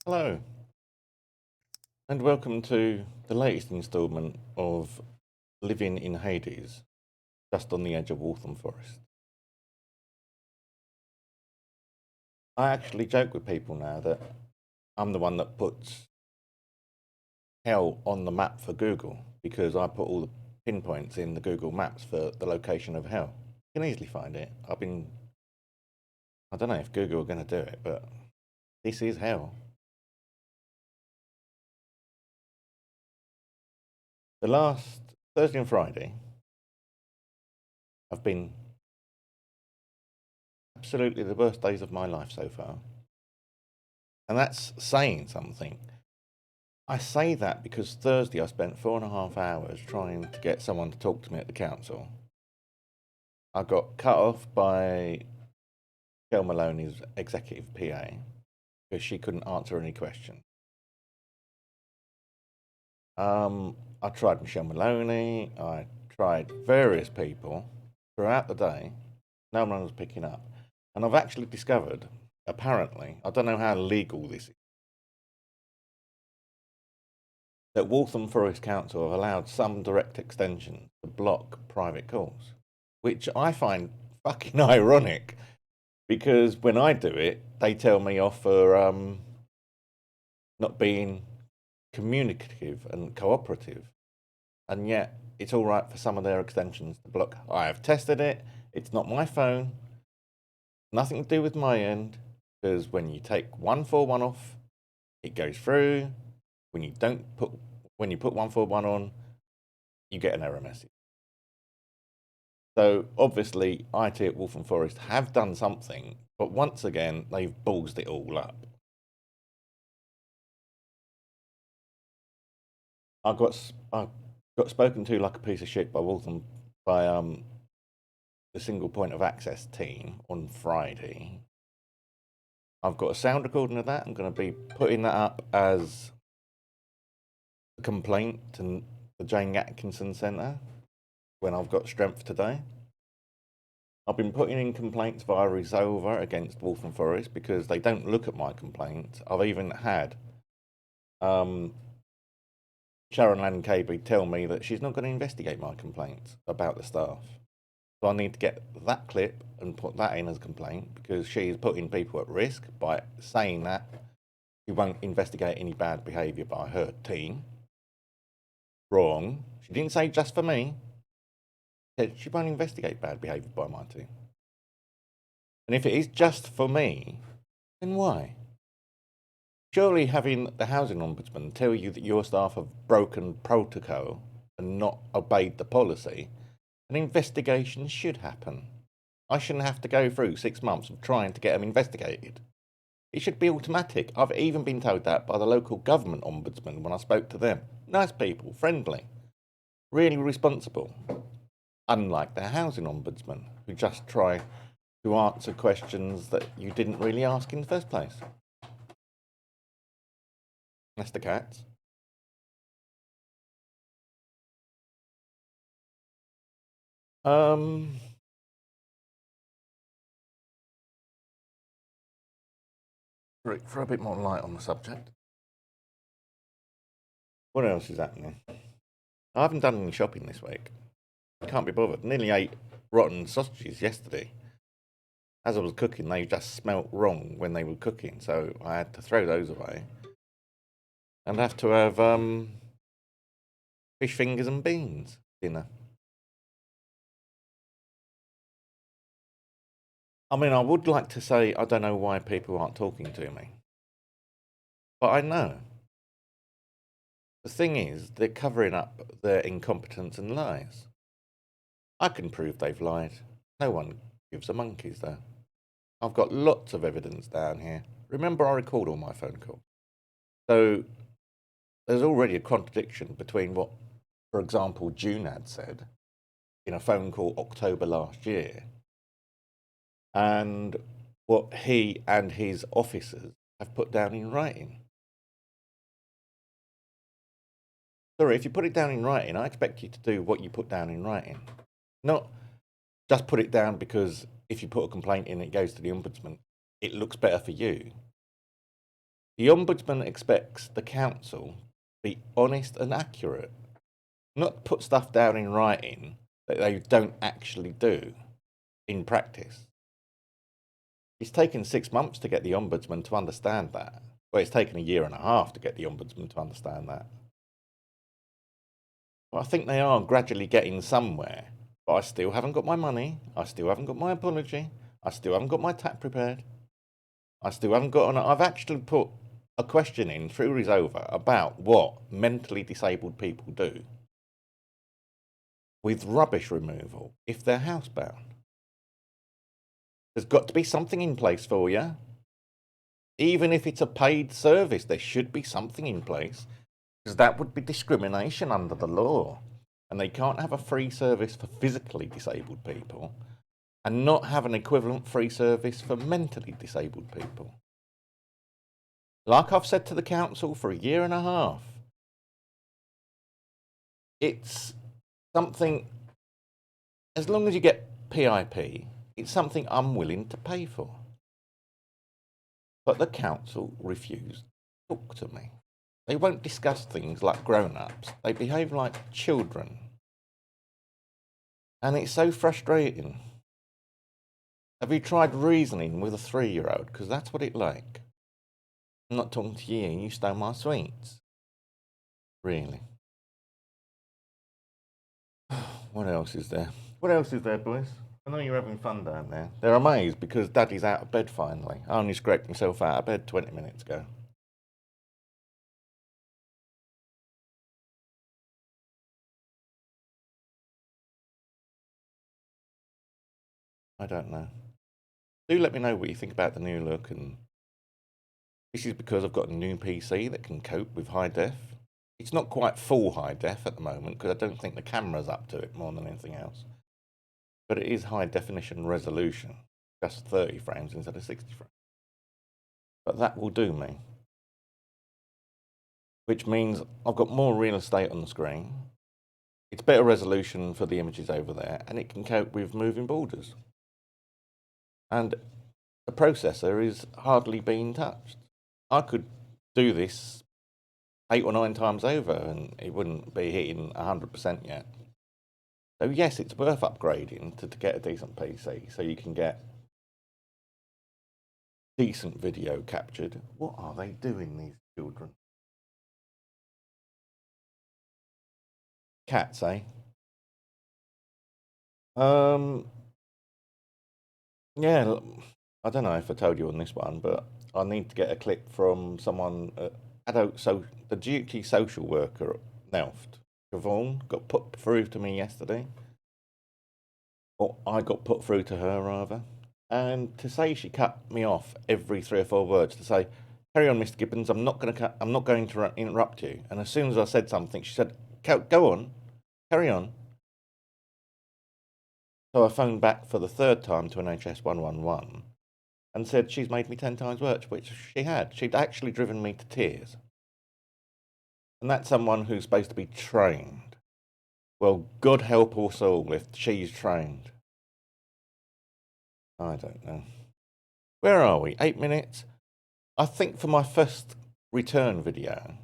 Hello, and welcome to the latest instalment of Living in Hades, just on the edge of Waltham Forest. I actually joke with people now that I'm the one that puts hell on the map for Google because I put all the pinpoints in the Google Maps for the location of hell. You can easily find it. I don't know if Google are going to do it, but this is hell. The last Thursday and Friday have been absolutely the worst days of my life so far. And that's saying something. I say that because Thursday I spent 4.5 hours trying to get someone to talk to me at the council. I got cut off by Michelle Maloney's executive PA because she couldn't answer any questions. I tried Michelle Maloney, I tried various people throughout the day. No one was picking up. And I've actually discovered, apparently, I don't know how legal this is, that Waltham Forest Council have allowed some direct extensions to block private calls, which I find fucking ironic because when I do it, they tell me off for not being communicative and cooperative, and yet it's all right for some of their extensions to block. I have tested it, it's not my phone, nothing to do with my end, because when you take 141 off, it goes through. When you put 141 on, you get an error message. So obviously, IT at Waltham Forest have done something, but once again, they've ballsed it all up. I got spoken to like a piece of shit by Waltham by the single point of access team on Friday. I've got a sound recording of that. I'm going to be putting that up as a complaint to the Jane Atkinson Centre when I've got strength today. I've been putting in complaints via Resolver against Waltham Forest because they don't look at my complaints. I've even had Sharon Lancaby tell me that she's not going to investigate my complaints about the staff. So I need to get that clip and put that in as a complaint because she is putting people at risk by saying that she won't investigate any bad behaviour by her team. Wrong. She didn't say just for me. She said she won't investigate bad behaviour by my team. And if it is just for me, then why? Surely having the housing ombudsman tell you that your staff have broken protocol and not obeyed the policy, an investigation should happen. I shouldn't have to go through 6 months of trying to get them investigated. It should be automatic. I've even been told that by the local government ombudsman when I spoke to them. Nice people, friendly, really responsible. Unlike the housing ombudsman, who just try to answer questions that you didn't really ask in the first place. That's the cats. For a bit more light on the subject. What else is happening? I haven't done any shopping this week. Can't be bothered. Nearly ate rotten sausages yesterday. As I was cooking, they just smelt wrong when they were cooking, so I had to throw those away. And have to have fish fingers and beans dinner. I mean, I would like to say I don't know why people aren't talking to me. But I know. The thing is, they're covering up their incompetence and lies. I can prove they've lied. No one gives a monkeys, though. I've got lots of evidence down here. Remember, I record all my phone calls. So there's already a contradiction between what, for example, Junad said in a phone call October last year and what he and his officers have put down in writing. Sorry, if you put it down in writing, I expect you to do what you put down in writing. Not just put it down because if you put a complaint in, it goes to the Ombudsman. It looks better for you. The Ombudsman expects the council to be honest and accurate, not put stuff down in writing that they don't actually do in practice. It's taken 6 months to get the Ombudsman to understand that. Well, it's taken 1.5 years to get the Ombudsman to understand that. Well, I think they are gradually getting somewhere, but I still haven't got my money. I still haven't got my apology. I still haven't got my TAP prepared. I still haven't got I've actually put a question in through Resolver about what mentally disabled people do with rubbish removal if they're housebound. There's got to be something in place for you. Even if it's a paid service, there should be something in place, because that would be discrimination under the law. And they can't have a free service for physically disabled people and not have an equivalent free service for mentally disabled people. Like I've said to the council for 1.5 years, it's something, as long as you get PIP, it's something I'm willing to pay for. But the council refused to talk to me. They won't discuss things like grown-ups. They behave like children. And it's so frustrating. Have you tried reasoning with a 3-year-old? Because that's what it's like. I'm not talking to you. You stole my sweets. Really. What else is there? What else is there, boys? I know you're having fun down there. They're amazed because Daddy's out of bed finally. I only scraped myself out of bed 20 minutes ago. I don't know. Do let me know what you think about the new look, and this is because I've got a new PC that can cope with high def. It's not quite full high def at the moment because I don't think the camera's up to it more than anything else. But it is high definition resolution, just 30 frames instead of 60 frames. But that will do me. Which means I've got more real estate on the screen. It's better resolution for the images over there, and it can cope with moving borders. And the processor is hardly being touched. I could do this 8 or 9 times over and it wouldn't be hitting 100% yet. So yes, it's worth upgrading to get a decent PC so you can get decent video captured. What are they doing, these children? Cats, eh? Yeah, I don't know if I told you on this one, but I need to get a clip from someone, the duty social worker at Nelft. Siobhan got put through to me yesterday. Or I got put through to her, rather. And to say she cut me off every 3 or 4 words, to say, "Carry on, Mr. Gibbons, I'm not going to interrupt you." And as soon as I said something, she said, "Go on, carry on." So I phoned back for the 3rd time to NHS 111 and said she's made me 10 times worse, which she had. She'd actually driven me to tears. And that's someone who's supposed to be trained. Well, God help us all if she's trained. I don't know. Where are we? 8 minutes? I think for my first return video,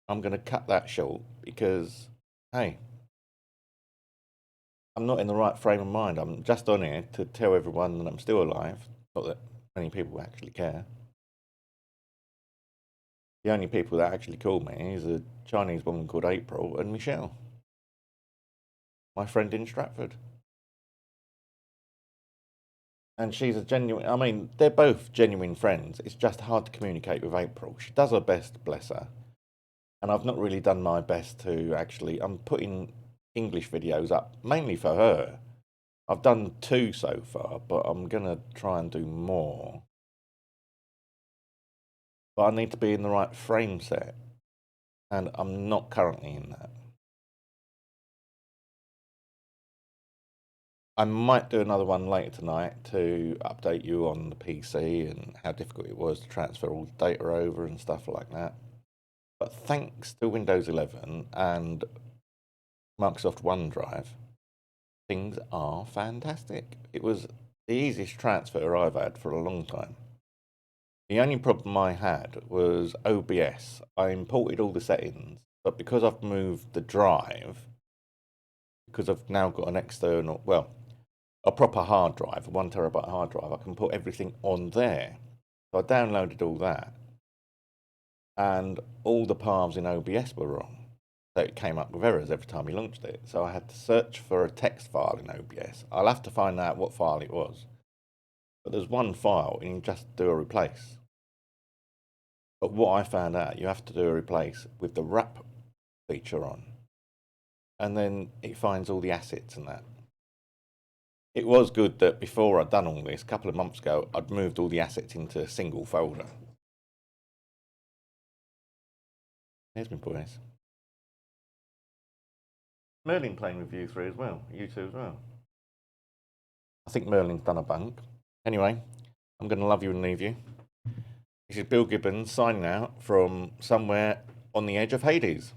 I'm going to cut that short because, hey, I'm not in the right frame of mind. I'm just on here to tell everyone that I'm still alive. Not that many people actually care. The only people that actually call me is a Chinese woman called April and Michelle, my friend in Stratford. And she's a genuine, I mean, they're both genuine friends. It's just hard to communicate with April. She does her best, bless her. And I've not really done my best to actually, I'm putting English videos up, mainly for her. I've done 2 so far, but I'm going to try and do more. But I need to be in the right frame set. And I'm not currently in that. I might do another one later tonight to update you on the PC and how difficult it was to transfer all the data over and stuff like that. But thanks to Windows 11 and Microsoft OneDrive, things are fantastic. It was the easiest transfer I've had for a long time. The only problem I had was OBS. I imported all the settings, but because I've moved the drive, because I've now got an external, well, a proper hard drive, a 1 TB hard drive, I can put everything on there. So I downloaded all that, and all the paths in OBS were wrong. So it came up with errors every time you launched it. So I had to search for a text file in OBS. I'll have to find out what file it was. But there's one file and you just do a replace. But what I found out, you have to do a replace with the wrap feature on. And then it finds all the assets and that. It was good that before I'd done all this, a couple of months ago, I'd moved all the assets into a single folder. There's my boys. Merlin playing with you three as well, you two as well. I think Merlin's done a bunk. Anyway, I'm going to love you and leave you. This is Bill Gibbons signing out from somewhere on the edge of Hades.